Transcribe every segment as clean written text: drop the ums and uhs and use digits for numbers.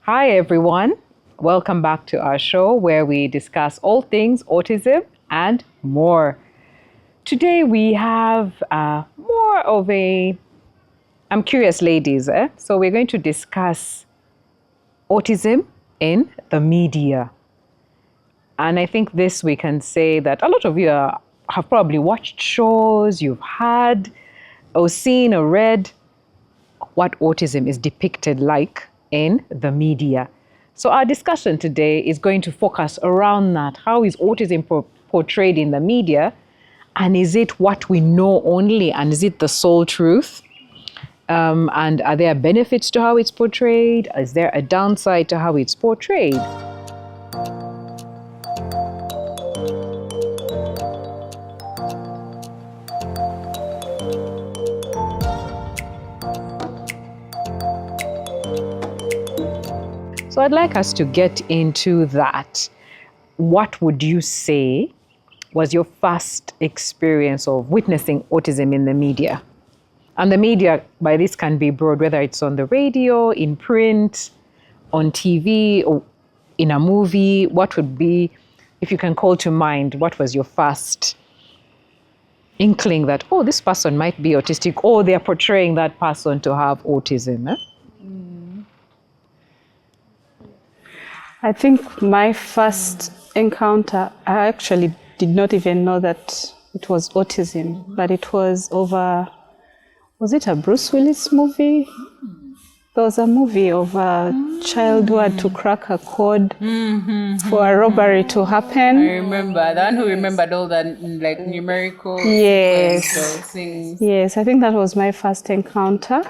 Hi, everyone. Welcome back to our show where we discuss all things autism and more. Today we have more of a, I'm curious, ladies. So we're going to discuss autism in the media. And I think this we can say that a lot of you have probably watched shows, you've had or seen or read what autism is depicted like in the media. So our discussion today is going to focus around that. How is autism portrayed in the media? And is it what we know only? And is it the sole truth? And are there benefits to how it's portrayed? Is there a downside to how it's portrayed? So I'd like us to get into that. What would you say was your first experience of witnessing autism in the media? And the media, by this, can be broad, whether it's on the radio, in print, on TV, or in a movie. What would be, if you can call to mind, what was your first inkling that, oh, this person might be autistic, or they're portraying that person to have autism? I think my first encounter, I actually did not even know that it was autism, but it was was it a Bruce Willis movie? There was a movie of a child who had to crack a code for a robbery to happen. I remember, the one who remembered all the numerical things. Yes, I think that was my first encounter.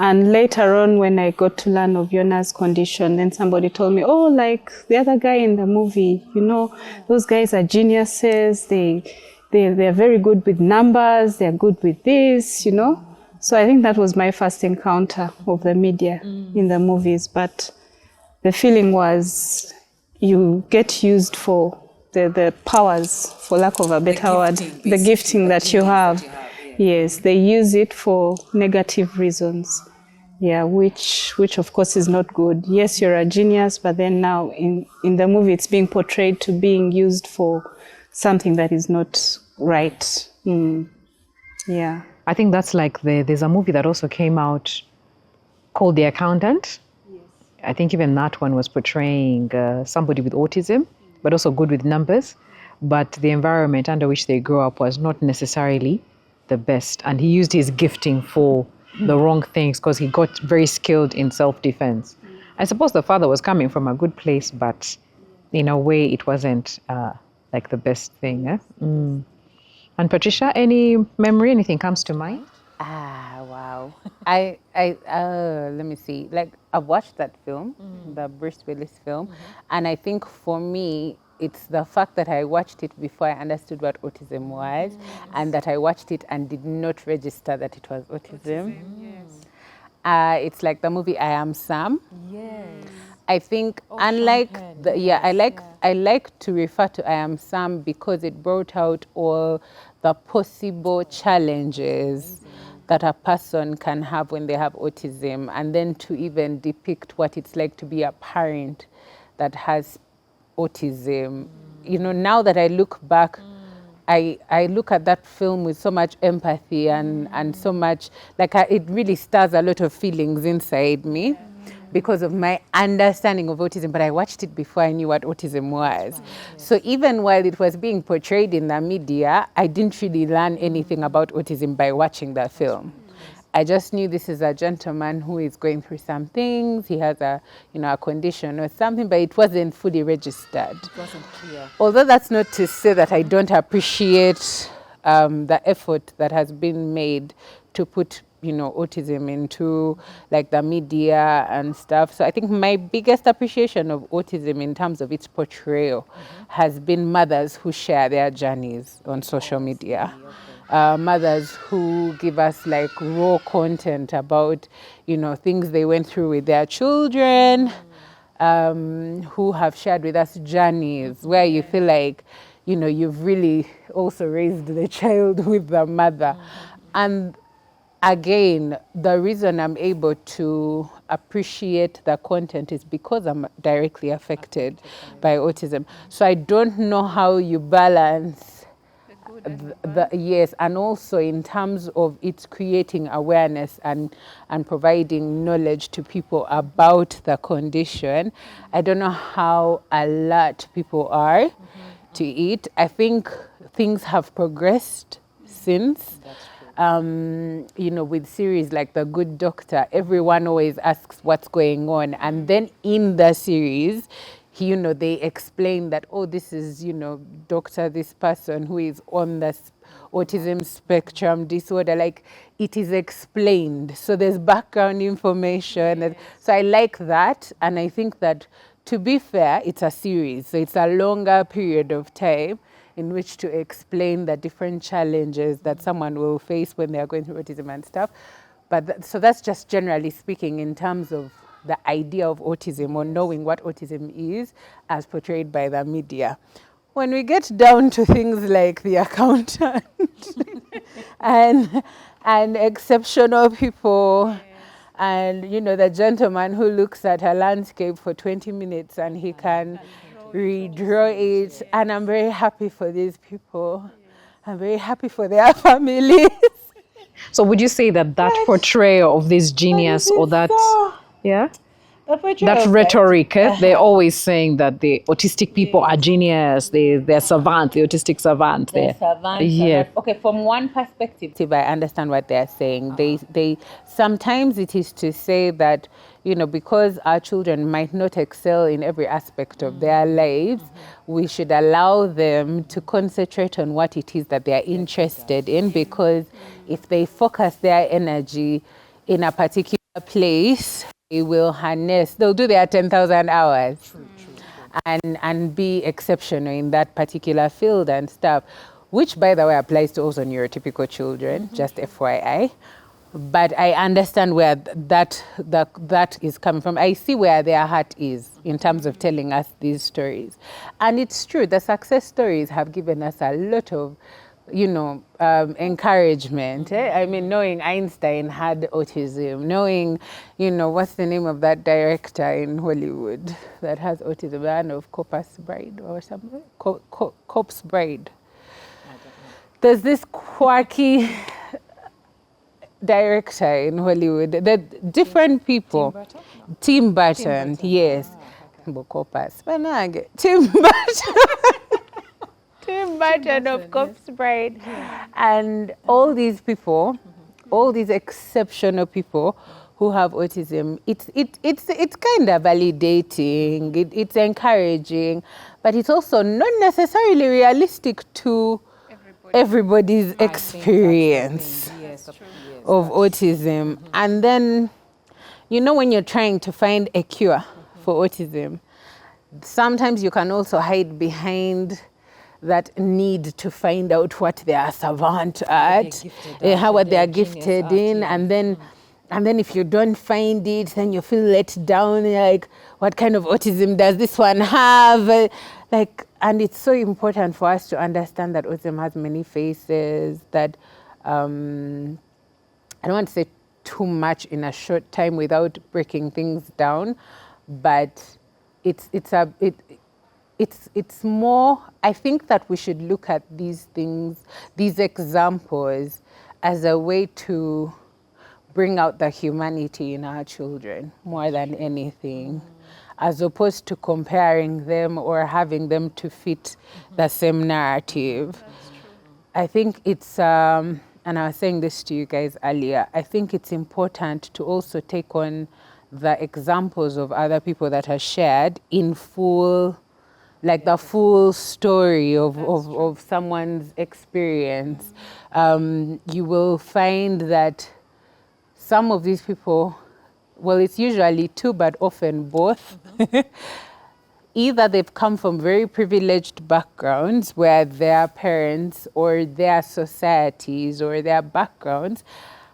And later on, when I got to learn of Yona's condition, then somebody told me, oh, like the other guy in the movie, those guys are geniuses. They're very good with numbers. They're good with this, So I think that was my first encounter of the media in the movies. But the feeling was you get used for the powers, for lack of a better word, the gifting that you have. Yes, they use it for negative reasons. Yeah, which of course is not good. Yes, you're a genius, but then now in the movie it's being portrayed to being used for something that is not right. Yeah. I think that's like there's a movie that also came out called The Accountant. Yes. I think even that one was portraying somebody with autism, but also good with numbers. But the environment under which they grew up was not necessarily the best. And he used his gifting for the wrong things because he got very skilled in self-defense. I suppose the father was coming from a good place, but in a way it wasn't like the best thing. And Patricia, any memory, anything comes to mind? Wow. I let me see. Like, I've watched that film, the Bruce Willis film, and I think for me, it's the fact that I watched it before I understood what autism was, and that I watched it and did not register that it was autism. Yes. It's like the movie I Am Sam. Yes. I think unlike I like to refer to I Am Sam because it brought out all the possible challenges that a person can have when they have autism, and then to even depict what it's like to be a parent that has autism. Now that I look back, I look at that film with so much empathy and so much, it really stirs a lot of feelings inside me because of my understanding of autism, but I watched it before I knew what autism was. So even while it was being portrayed in the media, I didn't really learn anything about autism by watching that film. I just knew this is a gentleman who is going through some things. He has a condition or something, but it wasn't fully registered. It wasn't clear. Although that's not to say that I don't appreciate the effort that has been made to put autism into the media and stuff. So I think my biggest appreciation of autism in terms of its portrayal has been mothers who share their journeys on social media. Mothers who give us raw content about things they went through with their children, who have shared with us journeys where you feel like you've really also raised the child with the mother. And again, the reason I'm able to appreciate the content is because I'm directly affected by autism. So I don't know how you balance yes, and also in terms of it's creating awareness and providing knowledge to people about the condition. I don't know how alert people are to it. I think things have progressed since. With series like The Good Doctor, everyone always asks what's going on, and then in the series, they explain that, oh, this is, doctor, this person who is on the autism spectrum disorder. Like, it is explained, so there's background information. Yes. So I like that, and I think that, to be fair, it's a series, so it's a longer period of time in which to explain the different challenges that someone will face when they are going through autism and stuff. But so that's just generally speaking in terms of the idea of autism, or knowing what autism is as portrayed by the media. When we get down to things like the accountant and exceptional people, and the gentleman who looks at a landscape for 20 minutes and he can redraw it, and I'm very happy for these people. I'm very happy for their families. So would you say that portrayal of this genius, or that, yeah? That rhetoric, they're always saying that the autistic people are genius, they're savant, the autistic savant. They're savant. Yeah. Okay, from one perspective, I understand what they're saying. They sometimes it is to say that, because our children might not excel in every aspect of their lives, we should allow them to concentrate on what it is that they're interested in, because if they focus their energy in a particular place, they will harness, they'll do their 10,000 hours. True. And be exceptional in that particular field and stuff, which, by the way, applies to also neurotypical children, just FYI. But I understand where that is coming from. I see where their heart is in terms of telling us these stories. And it's true, the success stories have given us a lot of encouragement. I mean, knowing Einstein had autism, knowing, what's the name of that director in Hollywood that has autism, the one of Copper's Bride or something? Cop's Bride. There's this quirky director in Hollywood. The different people. Tim Burton, yes. Copper's. Tim Burton. Tim Burton of Cop's Bride. And all these people, all these exceptional people who have autism, it's kind of validating, it's encouraging, but it's also not necessarily realistic to everybody's experience of autism. And then, when you're trying to find a cure for autism, sometimes you can also hide behind that need to find out what they are savant at, what they are gifted in, and then if you don't find it, then you feel let down. Like, what kind of autism does this one have? And it's so important for us to understand that autism has many faces. That I don't want to say too much in a short time without breaking things down, but it's more, I think that we should look at these things, these examples, as a way to bring out the humanity in our children more than anything, as opposed to comparing them or having them to fit the same narrative. I think it's, and I was saying this to you guys earlier, I think it's important to also take on the examples of other people that are shared in full, like the full story of someone's experience. You will find that some of these people, well, it's usually two, but often both. Either they've come from very privileged backgrounds where their parents or their societies or their backgrounds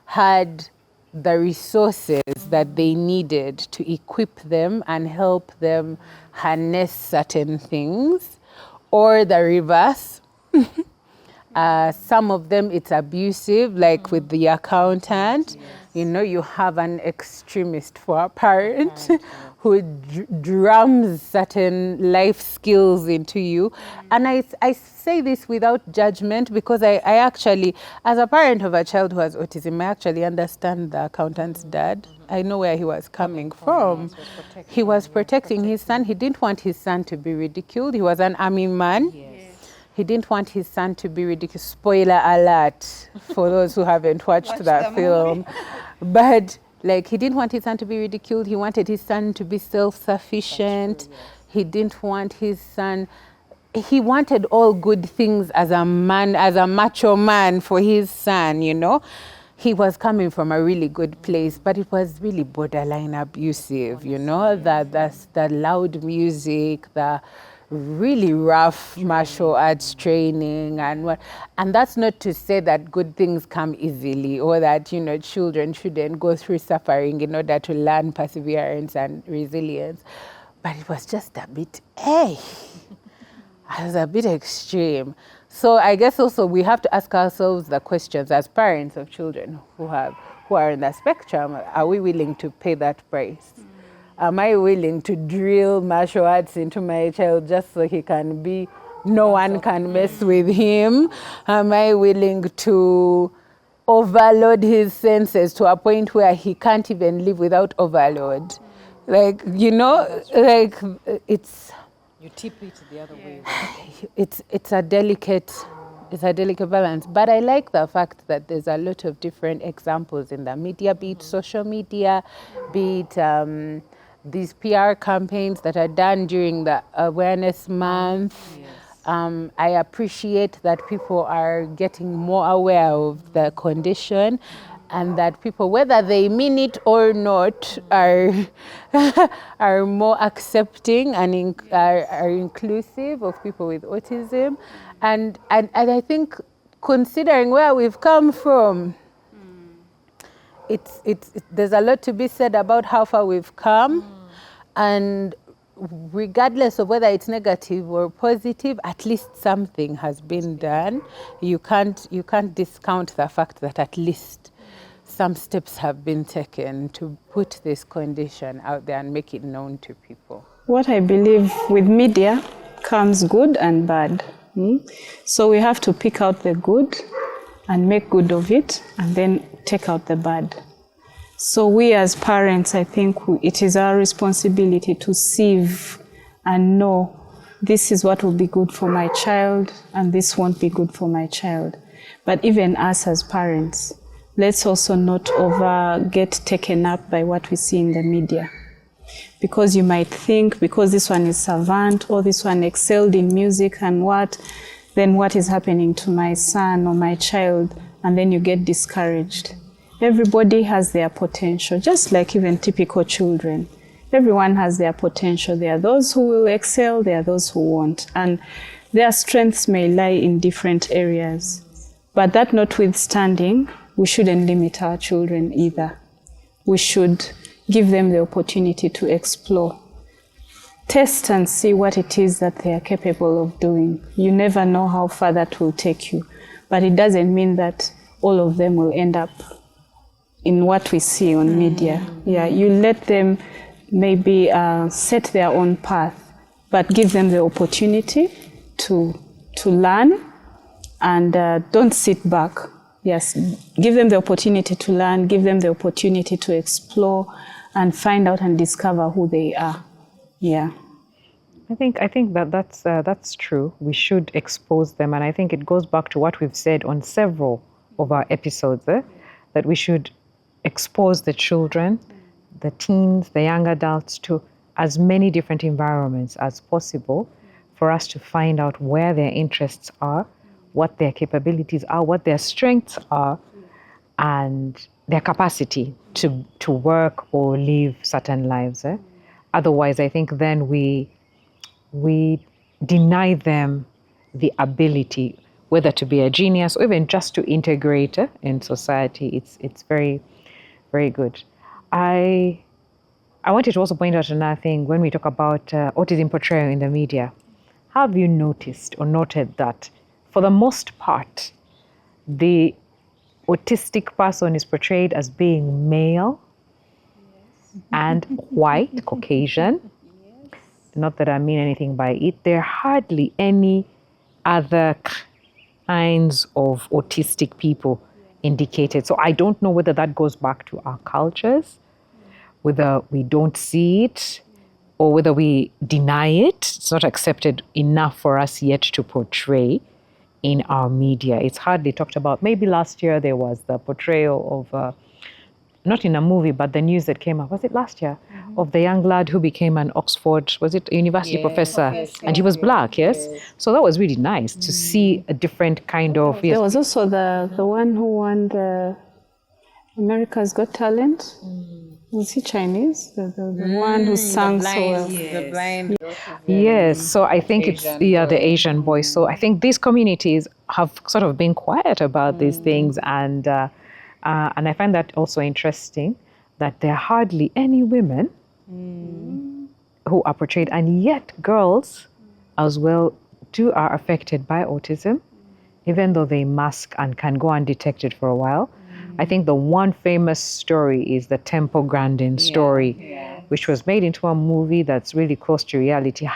had the resources that they needed to equip them and help them harness certain things, or the reverse. Some of them it's abusive, like with the accountant. You know, you have an extremist for a parent who drums certain life skills into you. And I say this without judgment, because I actually, as a parent of a child who has autism, I actually understand the accountant's dad. I know where he was coming from. He was protecting his son. He didn't want his son to be ridiculed. He was an army man. He didn't want his son to be ridiculed. Spoiler alert for those who haven't watched that film. But like, he didn't want his son to be ridiculed. He wanted his son to be self-sufficient. He didn't want his son, he wanted all good things as a man, as a macho man for his son, you know. He was coming from a really good place, but it was really borderline abusive, you know, the loud music, the really rough martial arts training, and that's not to say that good things come easily, or that, you know, children shouldn't go through suffering in order to learn perseverance and resilience. But it was just a bit, it was a bit extreme. So I guess also we have to ask ourselves the questions as parents of children who are in the spectrum. Are we willing to pay that price? Am I willing to drill martial arts into my child just so he can be, no one can mess with him? Am I willing to overload his senses to a point where he can't even live without overload? Like, you know, like, it's... You tip it the other way. It's a delicate balance. But I like the fact that there's a lot of different examples in the media, be it social media, be it these PR campaigns that are done during the awareness month. I appreciate that people are getting more aware of the condition, and that people, whether they mean it or not, are more accepting and are inclusive of people with autism. And I think, considering where we've come from, there's a lot to be said about how far we've come. And regardless of whether it's negative or positive, at least something has been done. You can't discount the fact that at least some steps have been taken to put this condition out there and make it known to people. What I believe, with media comes good and bad. So we have to pick out the good and make good of it, and then take out the bad. So we as parents, I think it is our responsibility to sieve and know this is what will be good for my child and this won't be good for my child. But even us as parents, let's also not get taken up by what we see in the media. Because you might think, because this one is savant or this one excelled in music and then what is happening to my son or my child? And then you get discouraged. Everybody has their potential, just like even typical children. Everyone has their potential. There are those who will excel, there are those who won't. And their strengths may lie in different areas. But that notwithstanding, we shouldn't limit our children either. We should give them the opportunity to explore. Test and see what it is that they are capable of doing. You never know how far that will take you. But it doesn't mean that all of them will end up in what we see on media. Yeah, you let them maybe set their own path, but give them the opportunity to learn, and don't sit back. Yes, give them the opportunity to learn, give them the opportunity to explore and find out and discover who they are. Yeah. I think that's true. We should expose them, and I think it goes back to what we've said on several of our episodes, that we should expose the children, the teens, the young adults to as many different environments as possible for us to find out where their interests are, what their capabilities are, what their strengths are, and their capacity to work or live certain lives. Otherwise, I think then we deny them the ability, whether to be a genius or even just to integrate in society. It's very, very good. I wanted to also point out another thing when we talk about autism portrayal in the media. Have you noticed or noted that for the most part, the autistic person is portrayed as being male and white, Caucasian. Not that I mean anything by it. There are hardly any other kinds of autistic people indicated. So I don't know whether that goes back to our cultures, whether we don't see it, or whether we deny it. It's not accepted enough for us yet to portray in our media. It's hardly talked about. Maybe last year there was the portrayal of, not in a movie, but the news that came up, was it last year? Of the young lad who became an Oxford, was it a university professor? And he was black, yes? So that was really nice to see a different kind of... There was also the one who won the America's Got Talent. Was he Chinese? The one who sang so well. The blind. Yes, so I think it's the Asian boy. So I think these communities have sort of been quiet about these things, and I find that also interesting that there are hardly any women who are portrayed, and yet girls as well are affected by autism, even though they mask and can go undetected for a while. I think the one famous story is the Temple Grandin story, which was made into a movie that's really close to reality.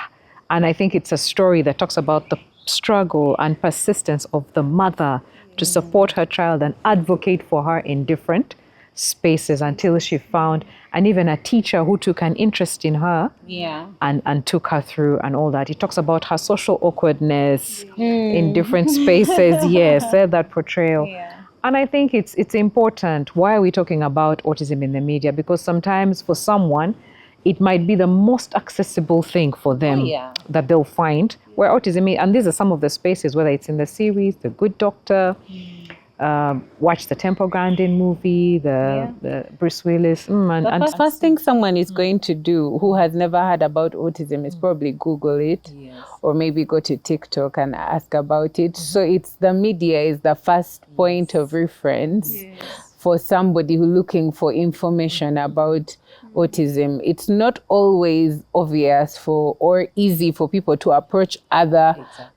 And I think it's a story that talks about the struggle and persistence of the mother to support her child and advocate for her in different spaces until she found, and even a teacher who took an interest in her and took her through and all that. It talks about her social awkwardness in different spaces. Yes, that portrayal. And I think it's important. Why are we talking about autism in the media? Because sometimes for someone, it might be the most accessible thing for them that they'll find where autism is. And these are some of the spaces, whether it's in the series, The Good Doctor, watch the Temple Grandin movie, the Bruce Willis. And The first thing someone is going to do who has never heard about autism is probably Google it, or maybe go to TikTok and ask about it. So it's the media is the first point of reference for somebody who's looking for information about autism. It's not always obvious or easy for people to approach other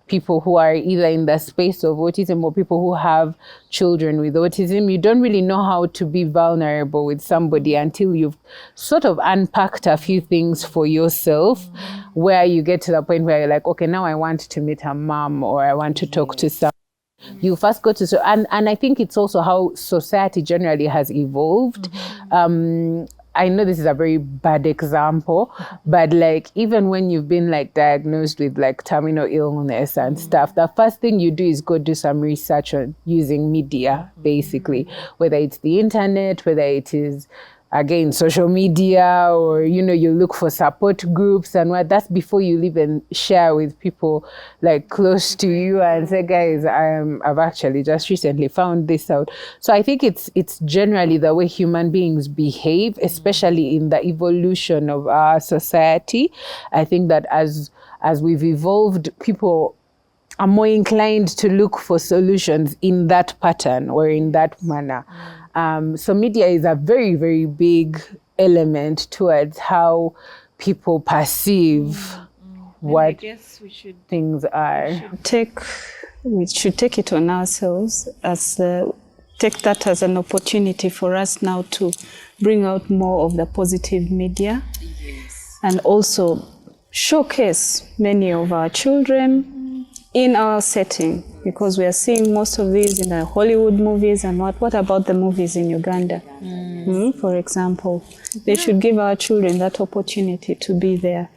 people who are either in the space of autism or people who have children with autism. You don't really know how to be vulnerable with somebody until you've sort of unpacked a few things for yourself, where you get to the point where you're like, okay, now I want to meet her mom, or I want to talk to someone. You first go to, and I think it's also how society generally has evolved. I know this is a very bad example, but like even when you've been like diagnosed with like terminal illness and stuff, the first thing you do is go do some research on using media, basically, whether it's the internet, whether it is again social media, or you look for support groups and what. That's before you even share with people like close to you and say, guys, I've actually just recently found this out. So I think it's generally the way human beings behave, especially in the evolution of our society. I think that as we've evolved, people are more inclined to look for solutions in that pattern or in that manner. So media is a very, very big element towards how people perceive what things are. We should take it on ourselves take that as an opportunity for us now to bring out more of the positive media, and also showcase many of our children in our setting, because we are seeing most of these in the Hollywood movies. And what about the movies in Uganda, for example? They should give our children that opportunity to be there.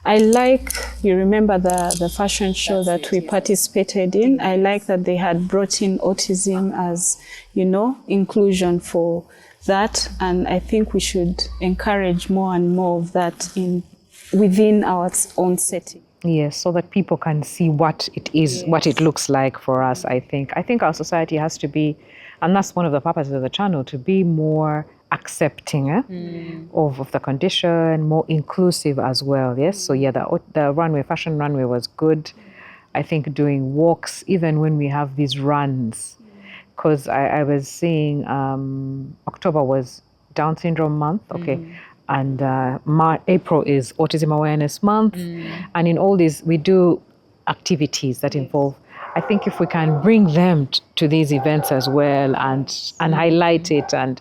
You remember the fashion show that we participated in? I like that they had brought in autism as, inclusion for that. And I think we should encourage more and more of that within our own setting. Yes, so that people can see what it is, what it looks like for us, I think. I think our society has to be, and that's one of the purposes of the channel, to be more accepting of the condition, more inclusive as well, yes? So the fashion runway was good. I think doing walks, even when we have these runs, because I was seeing October was Down Syndrome Month, and April is Autism Awareness Month. And in all these, we do activities that involve I think if we can bring them to these events as well and highlight it and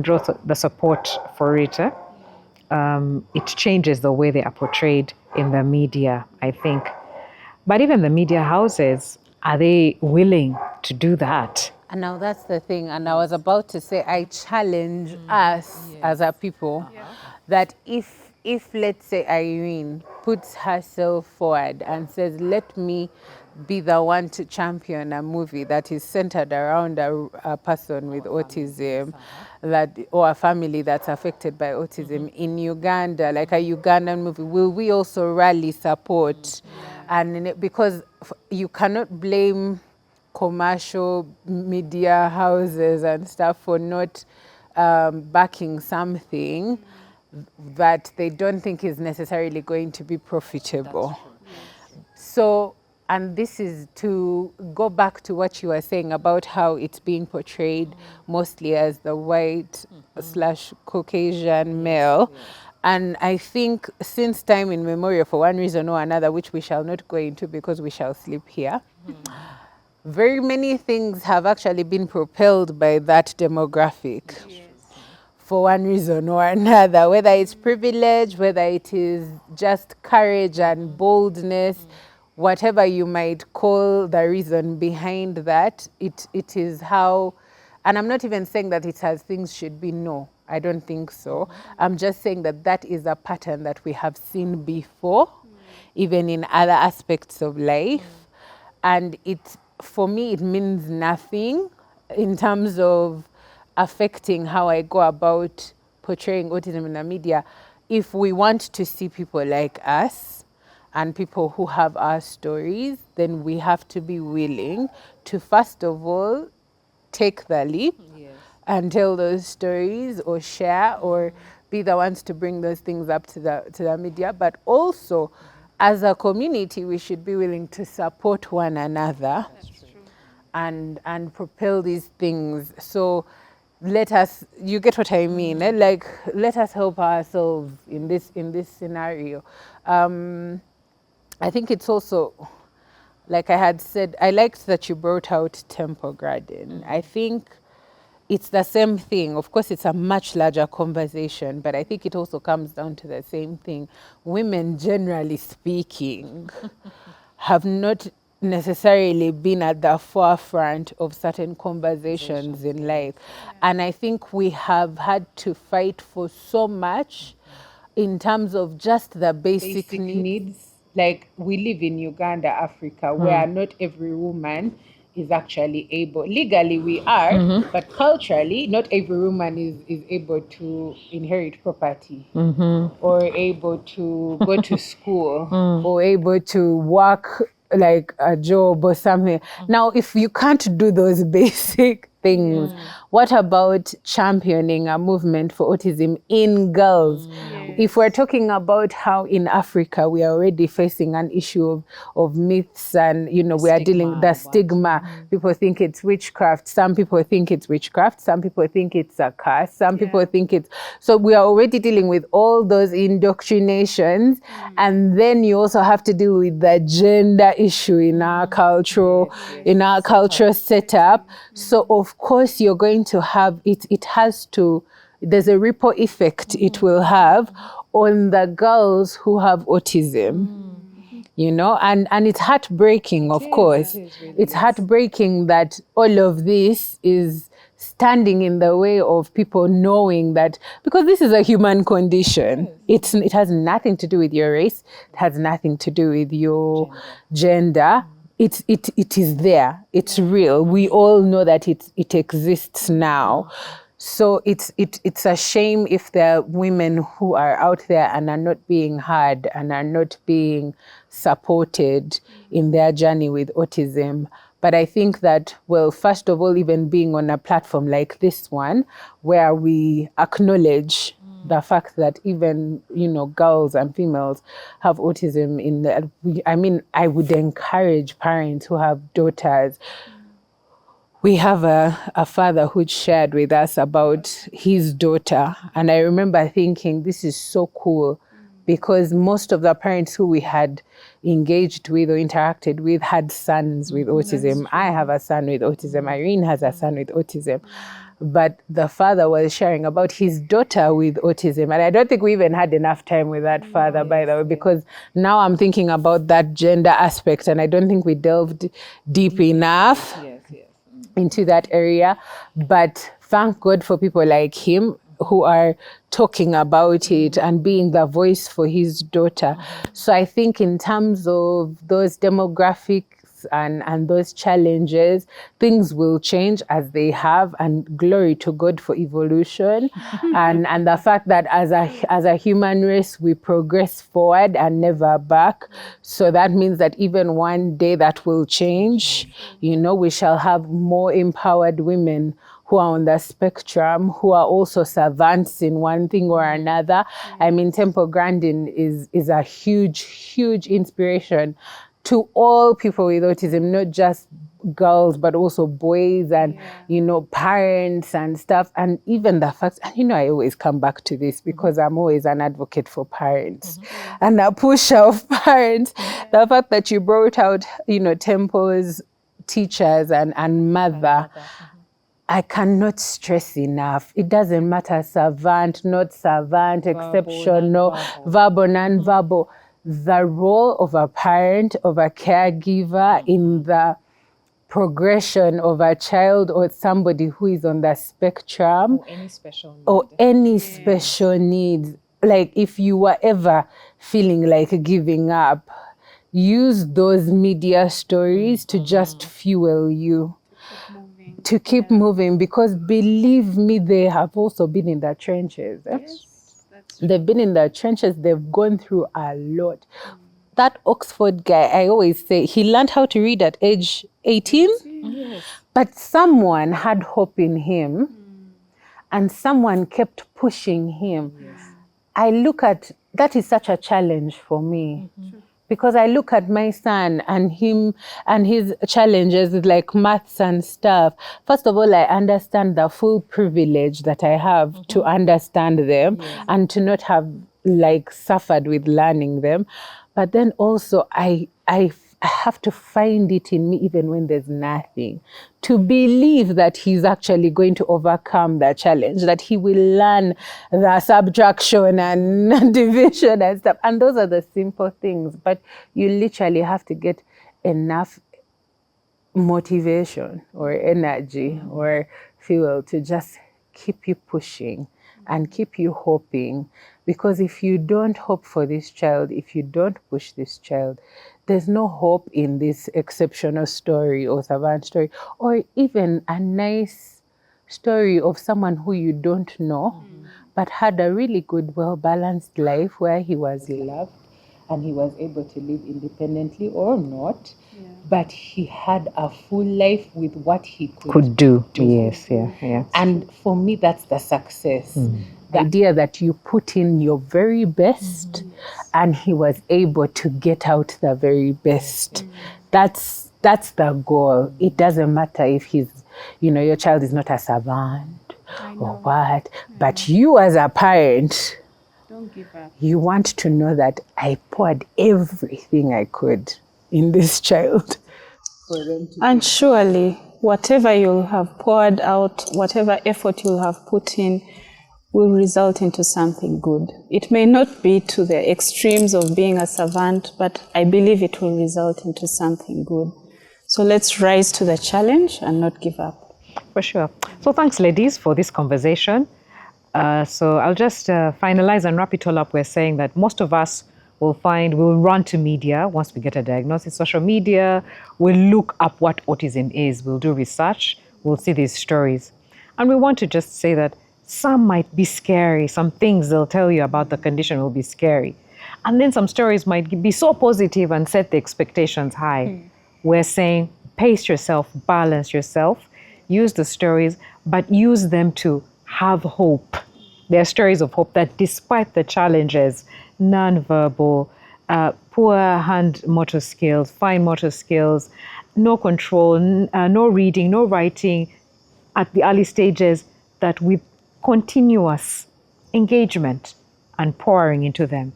draw the support for it, it changes the way they are portrayed in the media, I think. But even the media houses, are they willing to do that? And now that's the thing. And I was about to say, I challenge us as a people that if let's say Irene puts herself forward and says, let me be the one to champion a movie that is centered around a person with autism, that or a family that's affected by autism in Uganda, like a Ugandan movie, will we also rally support? And because you cannot blame commercial media houses and stuff for not backing something that they don't think is necessarily going to be profitable. So, and this is to go back to what you were saying about how it's being portrayed mostly as the white slash Caucasian male. And I think since time immemorial, for one reason or another, which we shall not go into because we shall sleep here, very many things have actually been propelled by that demographic. For one reason or another, whether it's privilege, whether it is just courage and boldness, whatever you might call the reason behind that, it is how, and I'm not even saying that it has things should be, no, I don't think so. I'm just saying that that is a pattern that we have seen before, even in other aspects of life. And it, for me, it means nothing in terms of affecting how I go about portraying autism in the media. If we want to see people like us and people who have our stories, then we have to be willing to, first of all, take the leap and tell those stories or share or be the ones to bring those things up to the media. But also, as a community, we should be willing to support one another and propel these things. So let us, you get what I mean? Like, let us help ourselves in this scenario. I think it's also, like I had said, I liked that you brought out Temple Garden. I think it's the same thing. Of course, it's a much larger conversation, but I think it also comes down to the same thing. Women, generally speaking, have not necessarily been at the forefront of certain conversations in life. And I think we have had to fight for so much in terms of just the basic needs. Like, we live in Uganda, Africa, where not every woman is actually able, legally we are, but culturally not every woman is able to inherit property or able to go to school or able to work like a job or something. Now, if you can't do those basic things, what about championing a movement for autism in girls? If we're talking about how in Africa we are already facing an issue of myths and, you know, we are dealing with the stigma. People think it's witchcraft. Some people think it's witchcraft. Some people think it's a curse. Some people think it's, so we are already dealing with all those indoctrinations. And then you also have to deal with the gender issue in our cultural, in our cultural setup. So of course you're going to have, it has to, there's a ripple effect it will have on the girls who have autism. You know, and it's heartbreaking, of course. It's heartbreaking that all of this is standing in the way of people knowing that, because this is a human condition. It has nothing to do with your race. It has nothing to do with your gender. It is there. It's real. We all know that it exists now. So it's a shame if there are women who are out there and are not being heard and are not being supported in their journey with autism. But I think that, well, first of all, even being on a platform like this one, where we acknowledge the fact that even, you know, girls and females have autism in the, I mean, I would encourage parents who have daughters. We have a father who shared with us about his daughter. And I remember thinking, this is so cool, because most of the parents who we had engaged with or interacted with had sons with autism. I have a son with autism. Irene has a son with autism. But the father was sharing about his daughter with autism. And I don't think we even had enough time with that father, by the way, because now I'm thinking about that gender aspect, and I don't think we delved deep enough into that area. But thank God for people like him who are talking about it and being the voice for his daughter. So I think in terms of those demographics and those challenges, things will change as they have, and glory to God for evolution and the fact that as a human race we progress forward and never back. So that means that even one day that will change. We shall have more empowered women who are on the spectrum, who are also savants in one thing or another. I mean, Temple Grandin is a huge, huge inspiration to all people with autism, not just girls, but also boys and, parents and stuff. And even the fact, and I always come back to this because I'm always an advocate for parents and a pusher of parents. The fact that you brought out, Temple's teachers and mother, I cannot stress enough. It doesn't matter savant, not savant, exceptional, verbal, non-verbal. The role of a parent, of a caregiver in the progression of a child or somebody who is on the spectrum. Or any special needs. Like if you were ever feeling like giving up, use those media stories to just fuel you. To keep moving, because believe me, they have also been in the trenches. They've been in the trenches, they've gone through a lot. That Oxford guy, I always say, he learned how to read at age 18, but someone had hope in him and someone kept pushing him. I look at, that is such a challenge for me. Because I look at my son and him and his challenges with like maths and stuff. First of all, I understand the full privilege that I have to understand them and to not have like suffered with learning them. But then also I have to find it in me even when there's nothing, to believe that he's actually going to overcome that challenge, that he will learn the subtraction and division and stuff. And those are the simple things, but you literally have to get enough motivation or energy or fuel to just keep you pushing and keep you hoping. Because if you don't hope for this child, if you don't push this child, there's no hope in this exceptional story or savant story, or even a nice story of someone who you don't know, but had a really good, well-balanced life where he was loved and he was able to live independently or not, but he had a full life with what he could do. Yes. And for me, that's the success. The idea that you put in your very best and he was able to get out the very best. That's the goal. It doesn't matter if he's, your child is not a savant or what, but you as a parent, don't give up. You want to know that I poured everything I could in this child. And surely, whatever you'll have poured out, whatever effort you'll have put in, will result into something good. It may not be to the extremes of being a savant, but I believe it will result into something good. So let's rise to the challenge and not give up. For sure. So thanks, ladies, for this conversation. So I'll just finalize and wrap it all up. We're saying that most of us we'll run to media once we get a diagnosis, social media, we'll look up what autism is, we'll do research, we'll see these stories. And we want to just say that some might be scary, some things they'll tell you about the condition will be scary. And then some stories might be so positive and set the expectations high. We're saying pace yourself, balance yourself, use the stories, but use them to have hope. There are stories of hope that despite the challenges, non-verbal, poor hand motor skills, fine motor skills, no control, no reading, no writing at the early stages, that with continuous engagement and pouring into them,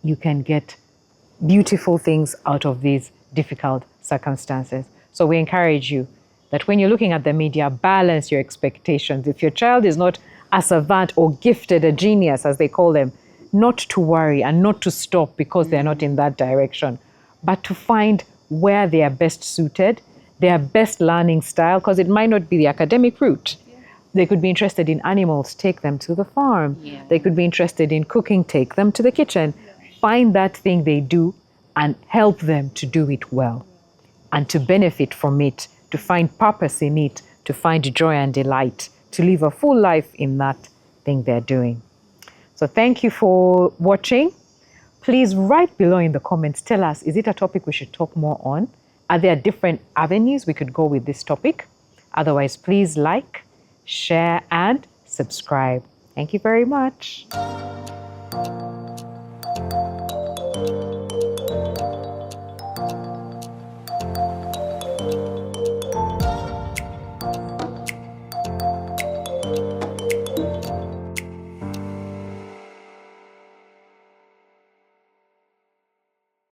you can get beautiful things out of these difficult circumstances. So we encourage you that when you're looking at the media, balance your expectations. If your child is not a savant or gifted, a genius, as they call them, not to worry and not to stop because they're not in that direction, but to find where they are best suited, their best learning style, because it might not be the academic route. They could be interested in animals, take them to the farm. They could be interested in cooking, take them to the kitchen. Find that thing they do and help them to do it well and to benefit from it, to find purpose in it, to find joy and delight, to live a full life in that thing they're doing. So thank you for watching. Please write below in the comments, tell us, is it a topic we should talk more on? Are there different avenues we could go with this topic? Otherwise, please like, share, and subscribe. Thank you very much.